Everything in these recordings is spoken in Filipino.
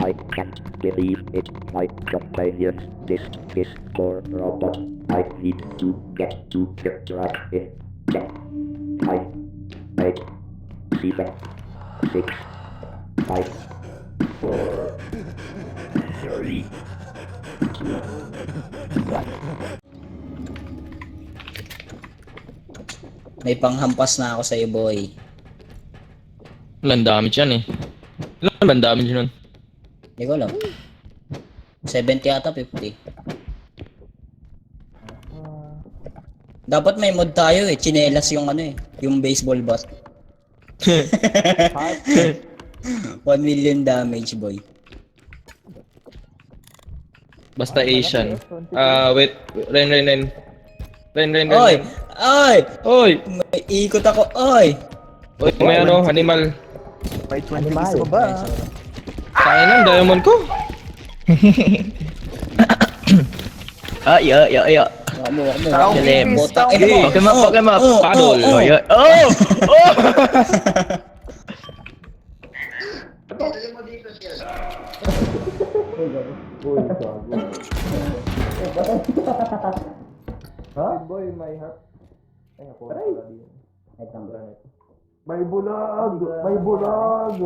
I can't believe it. My companions, this is for robot. I need to get to the track in 10, 9, 8, 7, 6, 5, 4, 3, 2, 1. May panghampas na ako sa iyo, boy. Walang damage yan eh. Walang damage nun. Hindi ko alam. 70 ata, 50. Dapat may mod tayo eh. Chinelas yung ano eh. Yung baseball bat. 1 million damage, boy. Basta Asian. Wait. Ren. Oy! Oy! Oy! May ikot ako. Oy! Oy, may ano, animal. May 20 gusto ba? Kaya ng diamond ko. Ay. Wamo. Galing. Botak. Pokemon. Paddle. Oh! Boy, may heart. Ay, ako. May bulag! May bulag!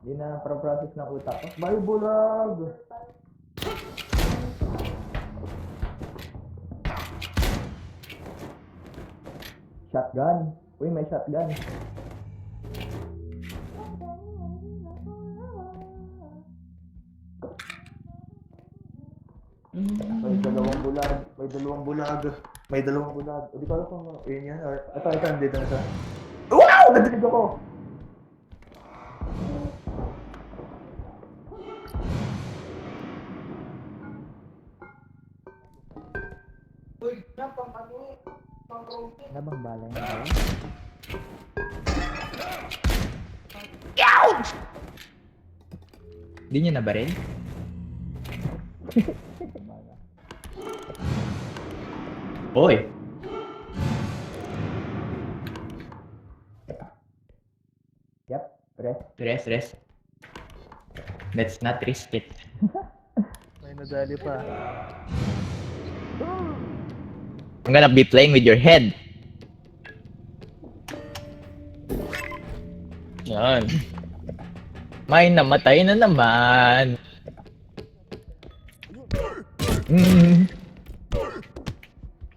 Hindi na pro-process ng utak ko. May bulag! Shotgun. Uy, may shotgun. May dalawang bulag! May dalawang bulag! May dalawang bulag! O di ko alam kung yun yan or... Ito, nandito na siya. Wow! Nadinig ako! Nabang bala yan ba? Hindi niya na ba rin? Hoy! Yep, rest. Let's not risk it. May nadali pa. I'm gonna be playing with your head. Yan. May namatay na naman.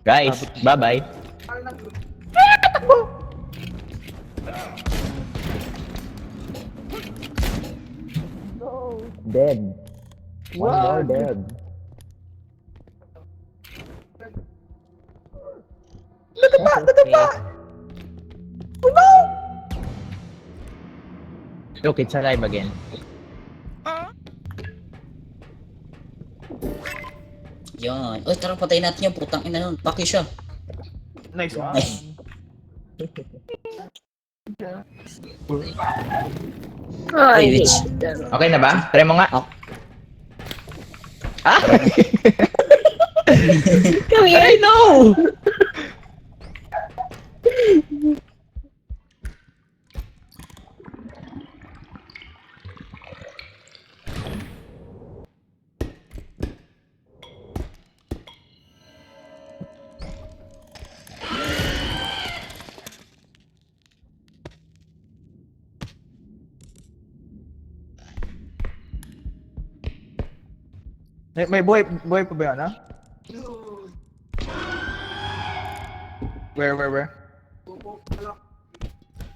Guys, bye-bye. Dead. One more dead. Nadapa! Oh no! Look, it's alive again. Yan. Oy, tara patay natin yung putang ina nun. Paki siya. Nice one. Ay. Ay, bitch. Okay na ba? Try mo nga. Oh. Ah! Come here. I know! May buhay pa ba yan, ha? Where?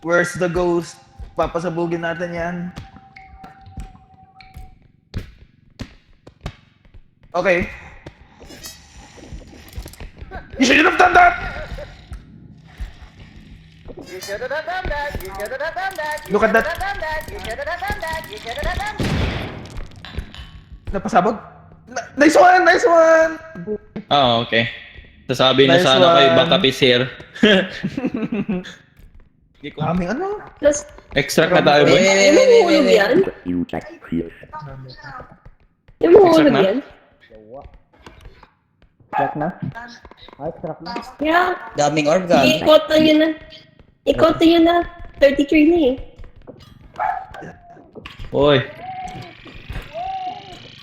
Where's the ghost? Papasabugin natin yan. Okay. You shouldn't have done that! Look at that! Napasabog? Nice one! Nice one! Ah, okay. Sasabi na Nice sana one. kay Backup is here. Hindi ko. Aming ano? Plus, Extract na tayo, boy. namumulog yan? You check here. Namumulog Exact na? yan? Check na? Ay, check na. Yeah. Daming orb gun. I-quote na yun na. I-quote na yun na. 33 na eh. Hoy.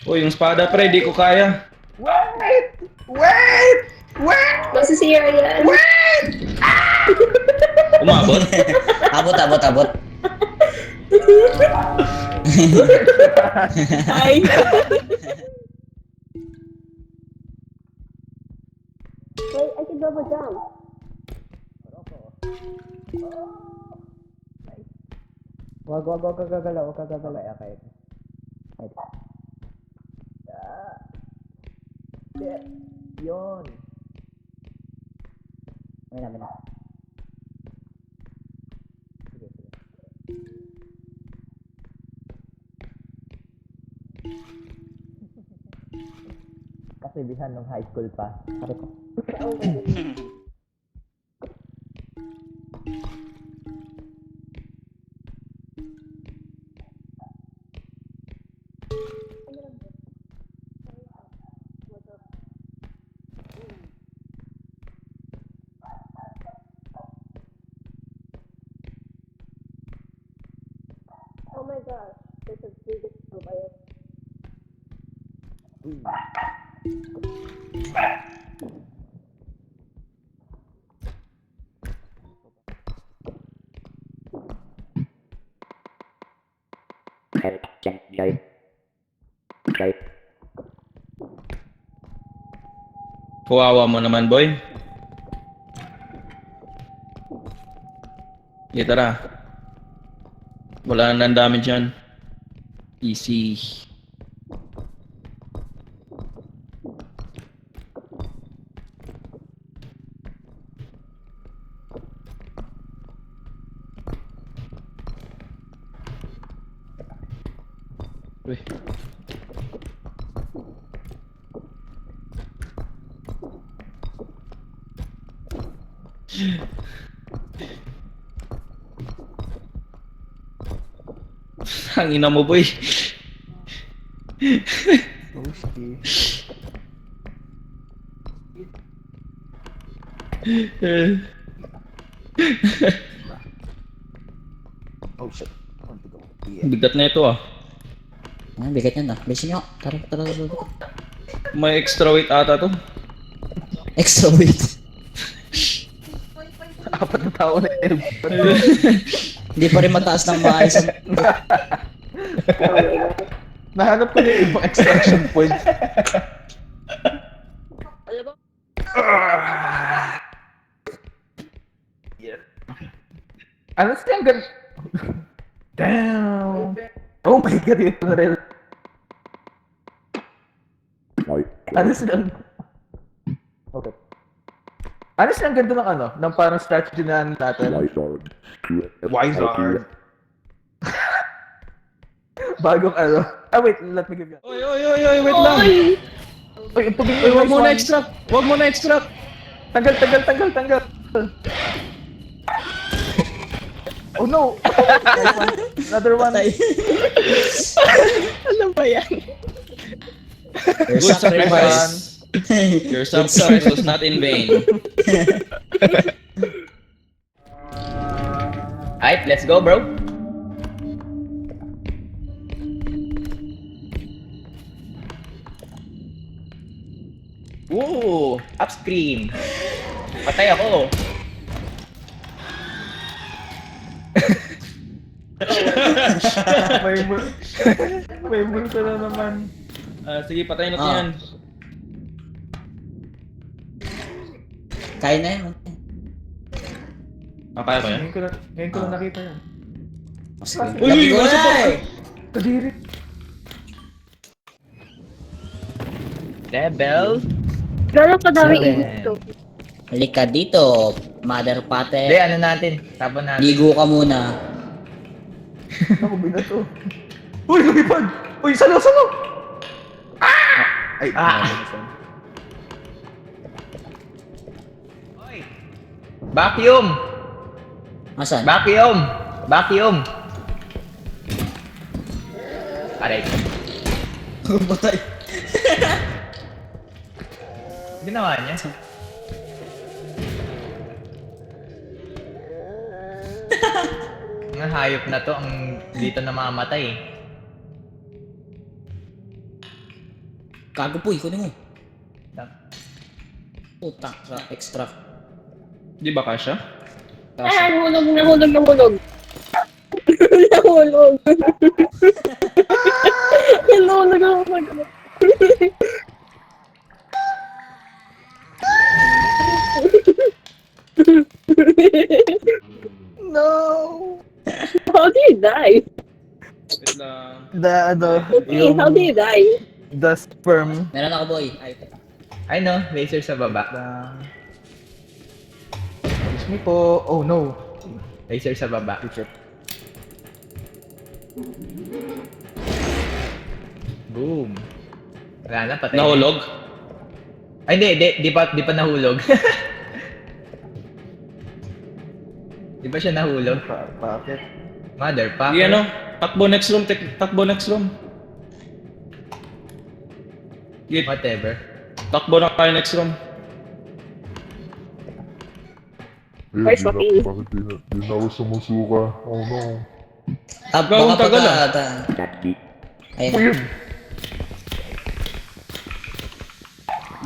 Uy, yung espada pre, di ko kaya. Wait! Wait! Wait! Basta si Ryan. Umabot. Abot. Ay. Wait, I can double jump. Wag kagalaw. Okay. Yun. May na. Kasi bisan nung high school pa. Sabi ko, Oh my gosh. There's a big fire. Help, Jay. Jay. Kawawa mo naman, boy. Okay, tara. Wala na ang dami dyan. Easy. Uy. Ang ina mo, boy. Toasty. Oh shit. I want to go. Yeah. Bigat na ito ah. Ang bigat yan ah. Bilisin nyo. Tara. May extra weight ata to. Extra weight. Apat na tao na elbow. Hindi pa rin mataas ng maayos. Nahanap ko na yung ibang extraction point. Yeah. Honestly, ang ganda. Damn. Oh my god, ito na rin. Honestly, ang... Okay. Honestly, ang ganda ng ano, ng parang strategy na natin. Wizard. Bagong ano. Ah, wait, let me give you. Oy, wait lang. Uy, tubig Uy, wag mo na extract. Wag mo na extract. Tanggal. Oh no! Another one. ano ba yan? Your Good sacrifice. Your sacrifice was not in vain. Alright, let's go, bro. Woo! Upscreen! Patay ako! May multo na naman. Sige, patayin natin Ah. yan. Kaya na yan. Kaya ko yan? Ngayon ko na nakita yan. Sige. Uy, Lagi ko wala na pa. eh. Kadiri. Level? Gano'n kadami Seven. init to. Halika dito, mother Hindi, pate. ano natin? Tapon natin. Ligo ka muna. Ako binato. Uy, lumipad! Uy, salo! Ay, Oy! Vacuum! Asan? Vacuum! Aray. Patay. Ginawa niya. Ang hayop na to, ang dito namamatay. Gago po, ikunin mo. Puta, extra. Di ba kasha? Ah, nahulog. Nahulog. Nahulog. No! How do you die? Wait lang. Hey, how do you die? The sperm. Meron ako, boy. Ay, Ay no, laser sa baba. Excuse me po. Oh no. Laser sa baba. Boom. Wala na, patay. Nahulog? Ay, di pa nahulog. Di ba siya nahulog? Bakit? Motherfucker. Di ano? Takbo next room. Takbo next room. Git. Whatever. Takbo na kayo next room. Where's Joaquin? Bakit di na ako sumusuka? Oh no. Gawang baka tagal, pagka... Daddy. Ayun.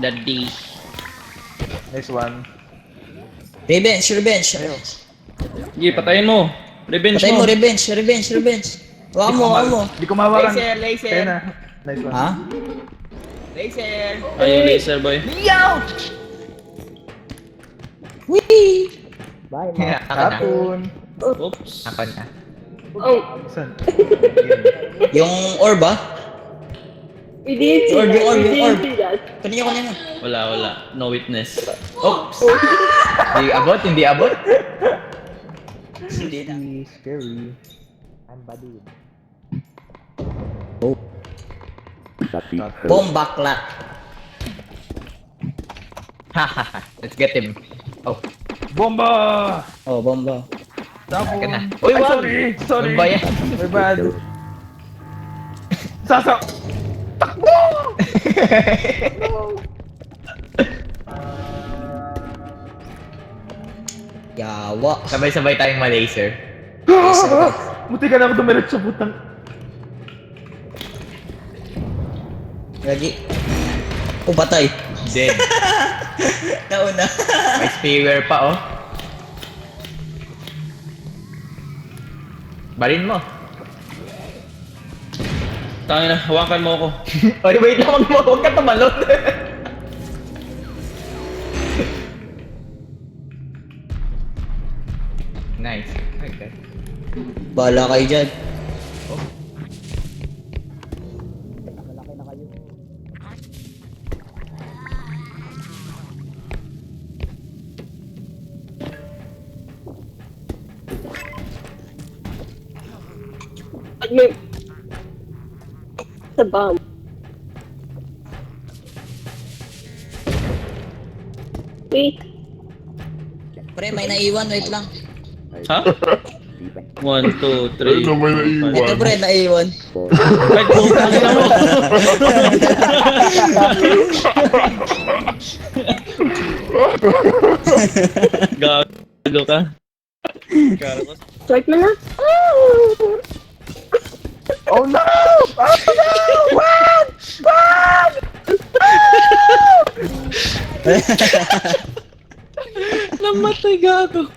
Daddy. Nice one. Revenge. Sige, patayin mo. Revenge Patay mo. mo, revenge. Waka mo. Di ko mahawakan. Laser, Kaya laser. na. Nice one. Ha? Laser. Ayun, laser boy. Whee! Ako na. Tapon. Oops. Ako na. Oh, Saan? Yung orb, ah? we didn't see Orb, that. yung orb, We yung orb. didn't see that. Kanina. Wala. No witness. Oops. Hindi abot. Hindi na. Scary. I'm body. Daddy. Bomb bakla. Hahaha. Let's get him. Oh, Bomba! Oh, bomba. ka na. Tapon. Uy, Ay, wag! sorry. Ano ba yan? My bad. Sasa! Yawa. Sabay-sabay tayong ma-laser. Buti ka na ako dumiretso, putang. Lagi. Oh, patay. Dead. Nauna. May spear pa, oh. Barin mo. Tangin na, hawakan mo ako. Oy, wait lang, huwag ka tumalon. Nice. Okay. Bahala kayo dyan. The bomb. Wait. Pre, may naiwan. Wait lang. Ha? 1, 2, 3. Ayun na may naiwan. Ito, pre, naiwan. Ay, putang ina mo. Gago ka. Start mo na. Oh no! Oh no! Wag! Namatay gago.